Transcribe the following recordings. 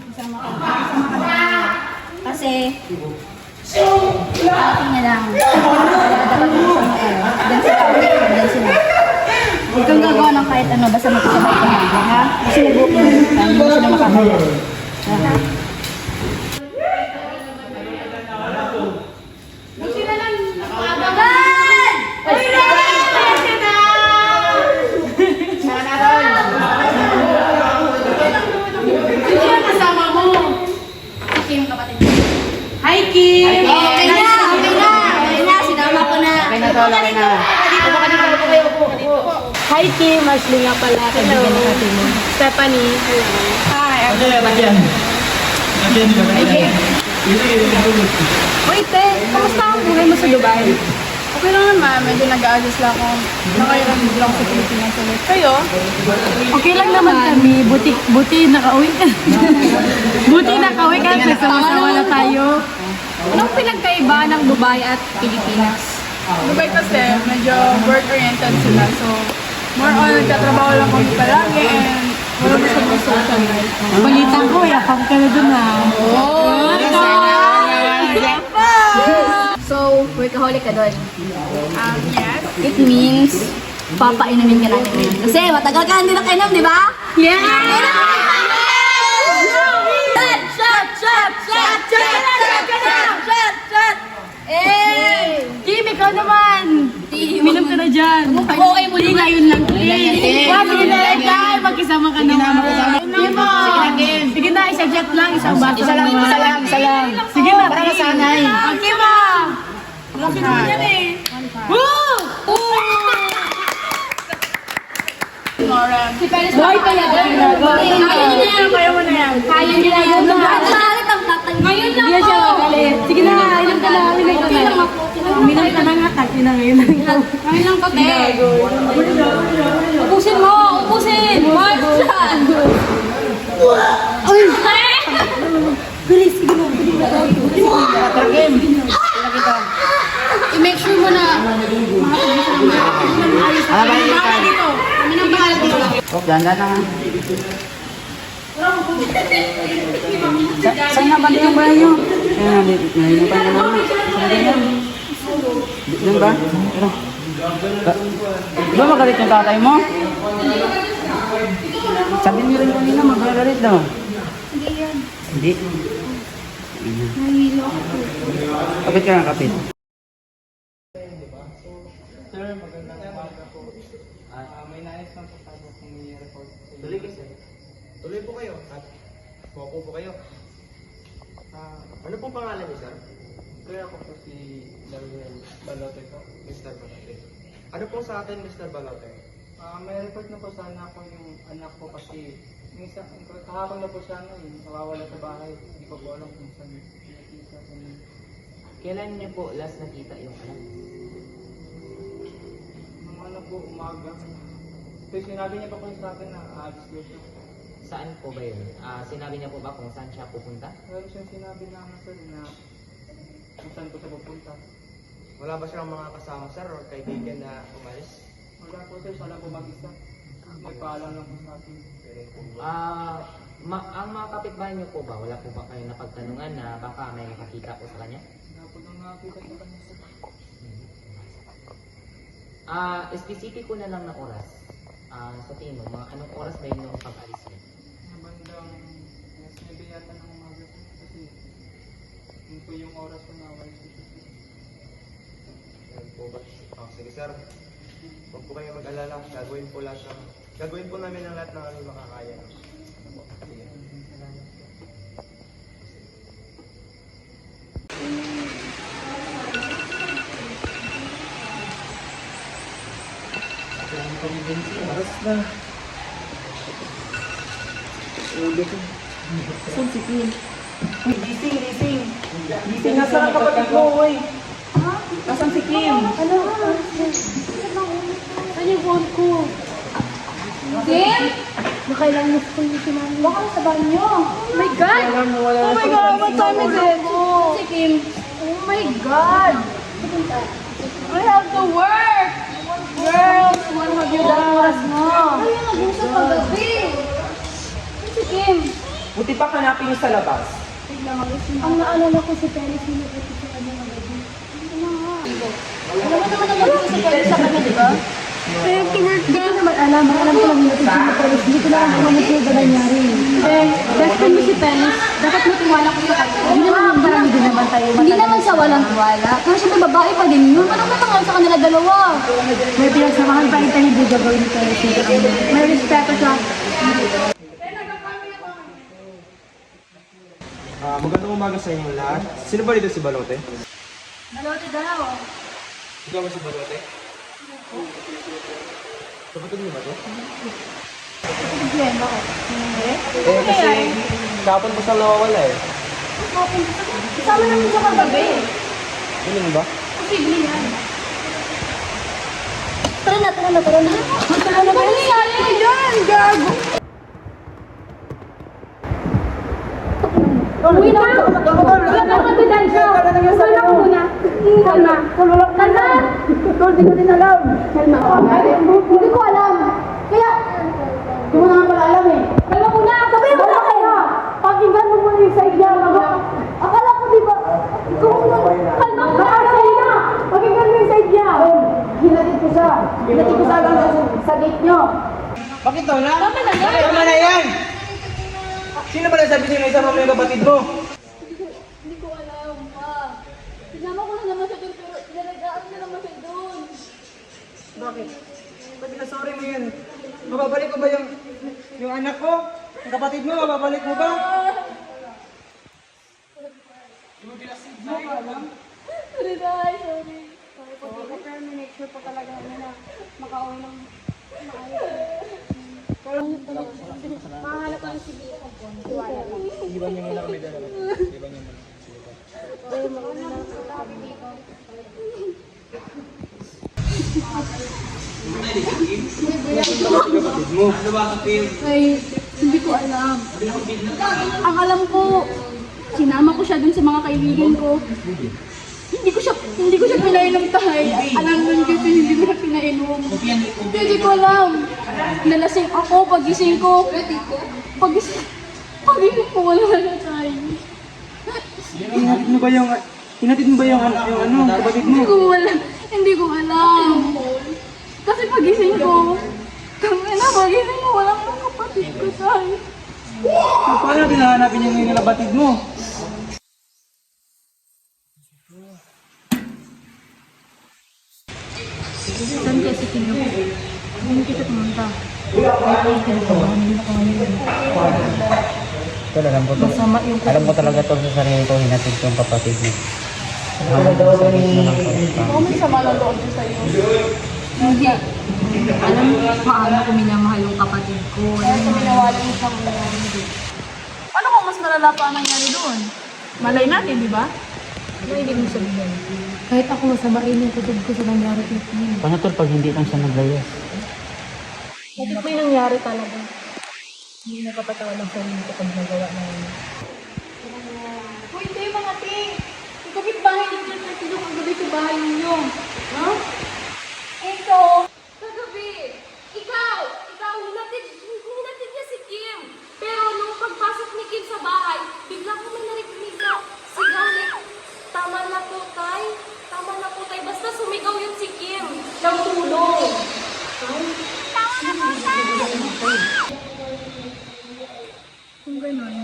isang makalaman. Kasi, ating niya lang. Dapat mo sa mga dan sila. Huwag kang gagawa ng kahit ano, basta magkasabay ka na. Ha? Kasi nag-booking. Hindi mo sila makakaya. Ha? Hi, Kim! Okay na. Sinama ko na. Okay na. Dito ka dito. Hi, Kim! Ashley nga pala. Hello. Stephanie. Hello. Hi. Wait, kamusta ang buhay mo sa Dubai? Okay lang naman, medyo nag-a-adjust lang ako. Nakairam lang sa Pilipinas ulit. Kayo? Okay lang naman kami. Buti nakauwi ka. Buti nakauwi ka. Nagsama-sama na tayo. Anong pinagkaiba ng Dubai at Pilipinas? Dubai kasi, medyo work-oriented sila. So, more on, nagtatrabaho lang kami palagi and wala masyadong social life. Balita ko, yakap ka na dun ah. So, workaholic ka doon. Yes. It means, papainumin ka natin ngayon. Kasi matagal ka hindi nakainom, di ba? Yeah! Shot! Eh! Kim, ikaw naman! Minom ka na dyan. Okay mo Hindi, ngayon lang. Sige na, magkisama ka naman. Sige mo! Sige na, isa jet lang, isang baso. Isa lang. Sige na, para sanay. Okay mo! Laki naman yan eh. Woo! Boy, kaya Kaya mo na yan. Kaya nila yun. Ngayon lang Hindi siya magalit. Sige na, inom ka na. Minom ka na nga, taki na ngayon lang ito. Ngayon lang to, te. Upusin mo! Upusin! Mark dyan! Bilis! Sige mo! I-make sure mo na kami nang bahala dito. Ganda na. Saan na balik ang bahay nyo? Ayan, nahilipan ka naman. Saan ganyan? Doon ba? Pero, di ba magalit yung tatay mo? Sabi niyo rin kanina, magagalit daw. Hindi yan. Hindi. Nahihilo ako. Kapit ka nga, kapit. Sir, magandang umaga po. May nais lang po tayo kung i-report. Tuloy ka, sir. Tuloy po kayo at maupo po kayo. Ano pong pangalan niyo, sir? Kaya ako po si Darwin Balote po. Mr. Balote. Ano pong sa atin, Mr. Balote? May report na po sana ako yung anak ko kasi minsan, kahapon na po siya nawawala sa bahay. Hindi ko po alam kung saan nakita. Kailan niyo po last nakita yung anak? Nung ano po, umaga. Kasi sinabi niya pa po sa akin na aalis ko siya. Saan po ba yun? Sinabi niya po ba kung saan siya pupunta? Meron siyang sinabi na sir na kung saan ko siya pupunta. Wala ba siyang mga kasama, sir, o kaibigan na umalis? Wala po sir, wala po mag-isa. May paalam lang po sa akin. Ang mga kapitbahay niyo po ba? Wala po ba kayong napagtanungan na baka may nakakita po sa kanya? Wala po nang nakakita sa kanya sir. Specific ko na lang na oras. Sa tingin mo, mga anong oras ba yun yung pag-alis niya? Mga bandang alas 9 yata ng umaga sir. Kasi yun po yung oras ko na wala siya. Yan po ba? Sige, sir. Huwag po kayo mag-alala. Gagawin po namin ang lahat ng aming makakaya. Ano po? Sige. Oras na. Ulo ko. Saan si Kim? Gising. Nasaan ang kapatid mo, oy? Nasaan si Kim? Ano yung phone ko? Kim? Nakailang miss ko yung sinanay. Baka sa banyo. Oh my God! Oh my God, what time is it? Si Kim. Oh my God! I have to work! Girls, what have you done? Oras mo. Ay, nag-usap paggabi. Si Kim. Buti pa hanapin niyo sa labas. Ang naalala ko si Pelis yung ito sa kanya ng gabi. Alam mo naman ang gabi si Pelis sa kanya, di ba? Eh, to work Hindi ko naman alam. Alam ko lang yung ito si Pelis. Hindi ko lang alam kung ano yung nangyari. Best friend mo si Pelis. Dapat matiwala ko sa kanya. Hindi naman marami din naman tayo. Hindi naman siya walang tiwala. Pero siyempre babae pa din yun. Anong natangal sa kanila dalawa? May pinagsamahan pa rin tayo ni gagawin ni Pelis. May respeto siya. Magandang umaga sa inyong lahat. Sino ba dito si Balote? Nalote daw. Ikaw ba si Balote? Kapatid niyo ba to? Kasi kapon pa siya nawawala eh. Kasama namin siya kagabi. Ganun ba? Posible yan. Tara na. Tara na Pelis. yan, gago! Uwi na! Wala kang ebidensya! Uwi na muna! Kalma! Kalma! Hindi ko din alam! Kalma! Hindi ko alam! Kaya... Hindi mo naman pala alam eh! Kalma muna! Sabihin mo na kayo! Pakinggan mo muna yung side niya! Akala ko di ba... Kalma muna! Pakinggan mo yung side niya! Hinatid ko siya! Hinatid ko siya lang sa gate niyo! Bakit daw na? Tama na yan! Tama na yan! Sino ba nagsabi sa'yo na isama mo yung kapatid mo? Hindi ko alam, pa. Sinama ko na naman siya doon, pero nalagaan na naman siya doon. Bakit? Ba't sorry mo yun? Mababalik ko ba yung anak ko? Yung kapatid mo, mababalik mo ba? Sorry, guys. Sorry. Pag-terminate, sure pa talaga na makauwi ng maayos. Mahanap ko si Bia. Tiwala lang. Iban niyo muna kami dalawa. Iban niyo muna. Kapatid mo. Ay, hindi ko alam. Ang alam ko, sinama ko siya dun sa mga kaibigan ko. Hindi ko siya pinainom tayo. Alam nun kasi hindi ko siya pinainom. Hindi ko alam. Nalasing ako, pagising ko. Pagising ko, wala na tayo. Hinatid mo ba yung kapatid mo? Hindi ko alam. Kasi pagising ko, pagising ko, walang mga kapatid ko tayo. So, paano natin hahanapin yung kapatid mo? Saan kasi kinuha? Hindi kita pumunta. Tol, alam ko to. Alam ko talaga to sa sarili ko, hinatid ko yung kapatid mo. Ako may sama ng loob siya sa'yo. Hindi. Alam mo, paano ko minamahal yung kapatid ko. Kaya sa minawala mo sa mga hindi. Ano kung mas malala pa ang nangyari doon? Malay natin, di ba? Ano ibig mo sabihin? Kahit ako masamain yung kutub ko sa nangyari kay Kim. Paano tol pag hindi lang siya naglayas? Bakit may nangyari talaga? Hindi napapatawa ng sarili ko pag nagawa na yun. Uy, hindi mga ting! Yung kapit-bahay ninyo, nagtulong ang gabi sa bahay ninyo. Ha? Ito, kagabi, ikaw, hinatid niya si Kim. Pero nung pagpasok ni Kim sa bahay, bigla ko may narinig na sigaw ni, tama na po, tay. Tama na po, tay. Basta sumigaw yun si Kim. Ng tulong. Tama na po, tay. Kung gano'n,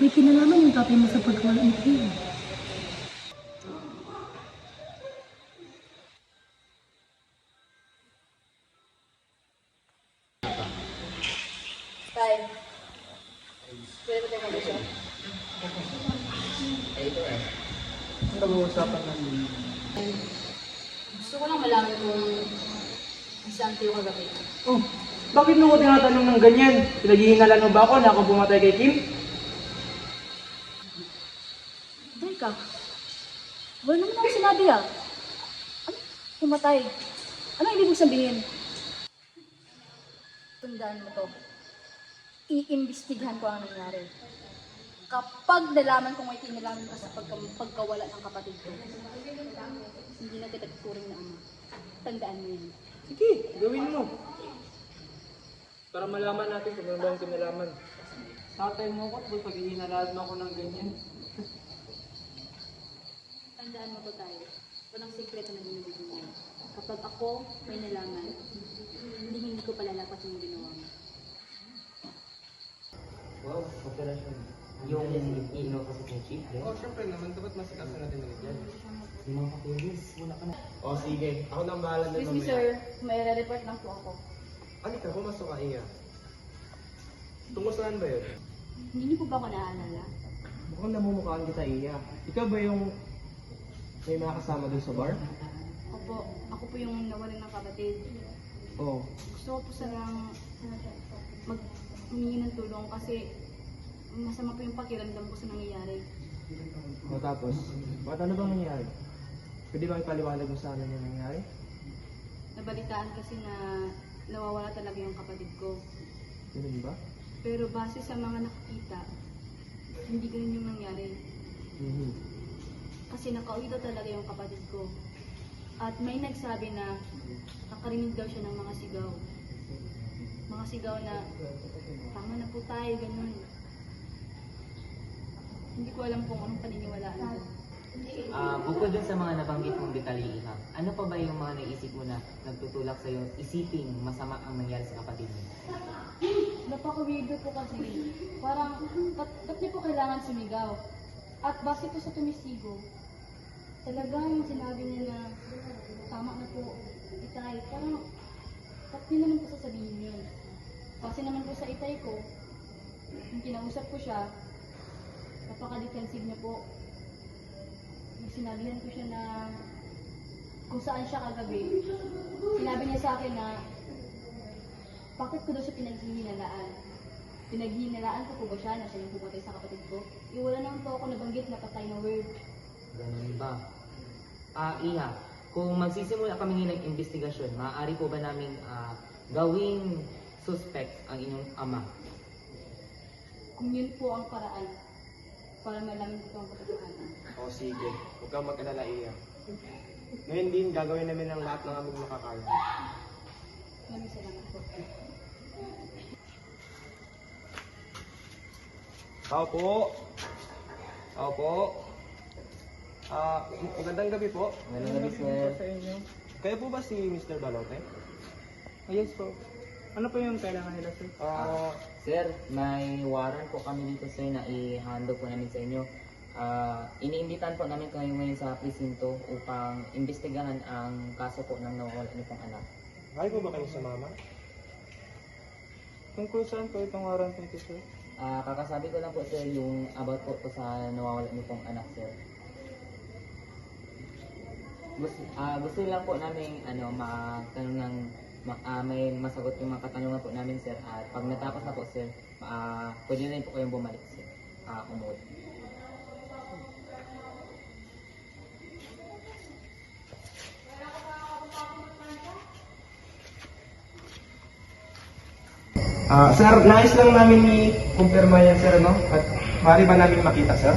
may kinalaman yung tatay mo sa pagkawala ni Kim. Tay. Pwede ba tayo mag-usap? Ang pag-uusapan natin. Gusto ko lang malaman kung saan tayo kagabi. Oh, bakit mo ko tinatanong ng ganyan? Pinaghihinalan mo ba ako na ako pumatay kay Kim? Teka, wala naman ako sinabi ah. Ano? Pumatay. Ano ibig mo sabihin? Tandaan mo to. Iimbestigahan ko ang nangyari. Kapag nalaman kong may kinalaman ka sa pagkawala ng kapatid ko, hindi na kita tuturing na ama. Tandaan mo yan. Sige, gawin mo. Para malaman natin kung ano ba ang kinalaman. Tatay mo ko, boy, pag hinalad mo ako ng ganyan. Tandaan mo to tayo. Walang sikreto na binibigyan. Kapag ako may nalaman, hindi ko palalapat yung ginawa mo. Wow, operasyon. Yung ino kasi kong chief, eh. Oh, syempre naman, dapat masikaso natin ulit yan. Yung mga kapulis, wala ka na. O sige, ako nang bahala na Excuse me, sir. May re-report lang po ako. Ano ka, pumasok ka, Iya. Tungo saan ba yun? Hindi niyo po ba ako naaalala? Mukhang namumukhaan kita, Iya. Ikaw ba yung may mga kasama dun sa bar? Opo, ako po yung nawalan ng kapatid. Oo. Gusto ko po sanang humingi ng tulong kasi masama po yung pakiramdam ko sa nangyayari. O tapos, bakit ano bang nangyari? Pwede bang ipaliwanag mo sa amin yung nangyari? Nabalitaan kasi na nawawala talaga yung kapatid ko. Ganun ba? Pero base sa mga nakikita, hindi ganun yung nangyari. Mhm. Kasi nakauwi daw talaga yung kapatid ko. At may nagsabi na nakarinig daw siya ng mga sigaw. Mga sigaw na, tama na po tayo, ganun. Hindi ko alam kung anong paniniwalaan ko. Bukod dun sa mga nabanggit mong detalye, Iha, ano pa ba yung mga naisip mo na nagtutulak sa'yo isiping masama ang nangyari sa kapatid mo? Napaka-weirdo po kasi. Parang, ba't niyo po kailangan sumigaw? At base po sa tumisigo, talagang sinabi niya na, tama na po, itay. Parang, ba't niyo naman po sasabihin yun? Kasi naman po sa itay ko, yung kinausap ko siya, napaka-defensive niya po. Sinabihan ko siya na kung saan siya kagabi. Sinabi niya sa akin na bakit ko daw siya pinaghihinalaan? Pinaghihinalaan ko po ba siya na siya yung pumatay sa kapatid ko? Wala naman po ako nabanggit na patay na word. Ganun ba? Iha, kung magsisimula kami ng investigasyon, maaari po ba namin gawing suspect ang inyong ama? Kung yun po ang paraan para malaman ko ang katotohanan. O sige, huwag kang mag-alala, Iya. Ngayon din, gagawin namin ang lahat ng aming makakaya. Maraming salamat po. Tao po. Tao po. Magandang gabi po. Magandang gabi, sir. Kayo po ba si Mr. Balote? Yes po. Ano po yung kailangan nila, sir? Sir, may warrant po kami dito, sir, na i-handle po namin sa inyo. Iniimbitan po namin kayo ngayon sa presinto upang imbestigahan ang kaso po ng nawawala niyo pong anak. Kaya po ba kayo sumama? Tungkol saan po itong warrant nito, sir? Kakasabi ko lang po, sir, yung about po sa nawawala niyo pong anak, sir. Gusto lang po namin matanong ng may masagot yung mga katanungan po namin, sir, at pag natapos na po, sir, pwede rin po kayong bumalik, sir. Umuwi. Sir, nais lang namin i-confirma yan, sir, no? At maaari ba namin makita, sir?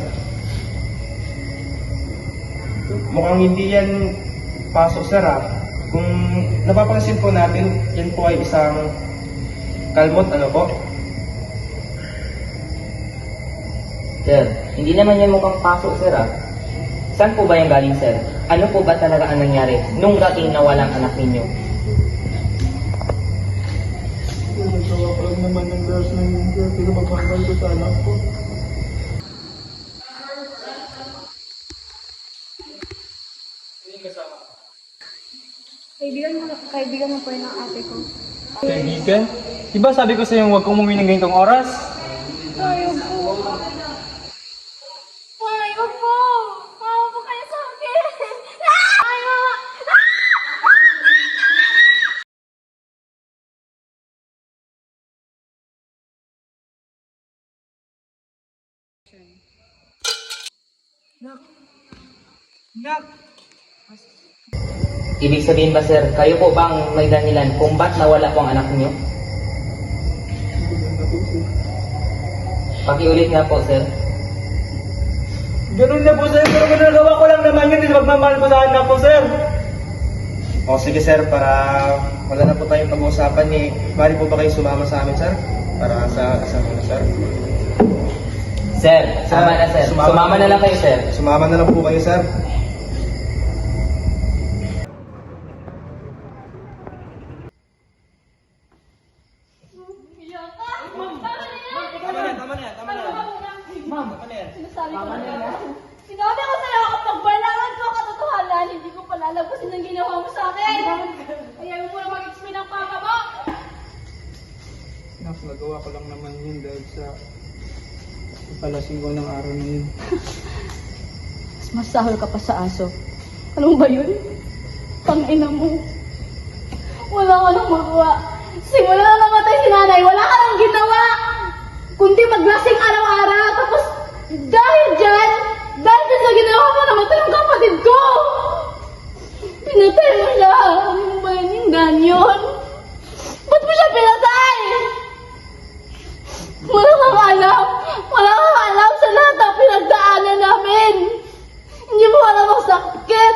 Mukhang hindi yan pasok, sir, Kung napapansin po natin, yan po ay isang kalmot, ano po? Sir, hindi naman yan mukhang pasok, sir, Saan po ba yung galing, sir? Ano po ba talaga ang nangyari nung dating nawalang anak ninyo? Nagsawa ko lang naman ng girls na yun, sir. Pinapagpanggal ko sa anak ko. Kaibigan mo po yun ang ate ko. Kaibigan? Diba sabi ko sa'yo huwag kang umuwi ng ganitong oras? Ayaw po. Ayaw po. Ayaw po kayo sa akin. Ayaw. Nak! Ibig sabihin ba, sir, kayo po bang may dahilan kung ba't nawala po ang anak niyo? Pakiulit nga po, sir. Ganun na po, sir. Pero ginagawa ko lang naman yun. Magmamahal ko sa anak ko, sir. O sige, sir, para wala na po tayong pag-uusapan, maaari po ba kayo sumama sa amin, sir? Para sa kasama na, sir? Sir, tama na sir. Sumama na lang kayo sir. Sumama na lang po kayo, sir. Sinabi ko sa'yo kapag malaman ko ang katotohanan, hindi ko palalabasin ang ginawa mo sa akin. Ayaw mo na mag-explain ng papa mo. Nak, nagawa ko lang naman yun dahil sa palasing ko ng araw na yun. Mas masahol ka pa sa aso. Ano ba yun? Pangina mo. Wala ka nang magawa. Simula na namatay si nanay, wala ka nang ginawa. Kundi maglasing araw-araw. Tapos dahil dyan sa ginawa mo, namatay yung kapatid ko. Pinatay mo siya. Ano ba yun yung ganyan? Ba't mo siya pinatay? Wala kang alam. Wala kang alam sa lahat ng pinagdaanan namin. Hindi mo alam ang sakit.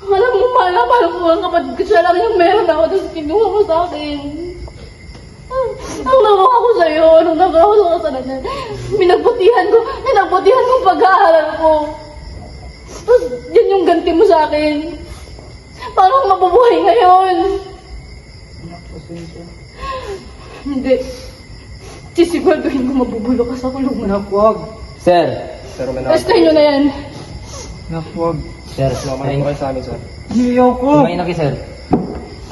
Alam mo, paano mo ang kapatid ko siya lang yung meron ako, tapos kinuha mo sa akin. Ang nagawa ko sa'yo, anong nagawa ko sa kasalanan? Pinagbutihan ko ang pag-aaral ko. Tapos, yun yung ganti mo sa akin. Paano ako mabubuhay ngayon? Hindi. Sisiguraduhin ko mabubulo ka sa kulungan. Nak, wag. Sir. Sir, may nakita. Testahin nyo na yan. Nak, wag. Sir, Sumama na po kayo sa amin, sir. Ayoko. Kumain na kayo sir.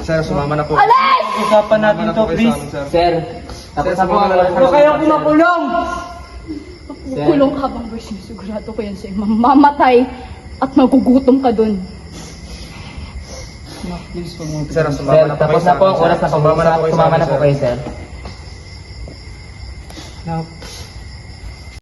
Sir, sumama na po. Alis! Usapan natin to, please. Sir, tapos na po ang Ano kaya ako makulong? Makulong ka bang version? Sigurado ko yan sa'yo. Mamamatay at magugutom ka dun. Nak, please, wag mo. Sir, Sir, sumama na po kayo tapos sa na po amin, ang sir. oras na Sumama na po kayo sa sumama amin, na po sir. kayo sir. Nak,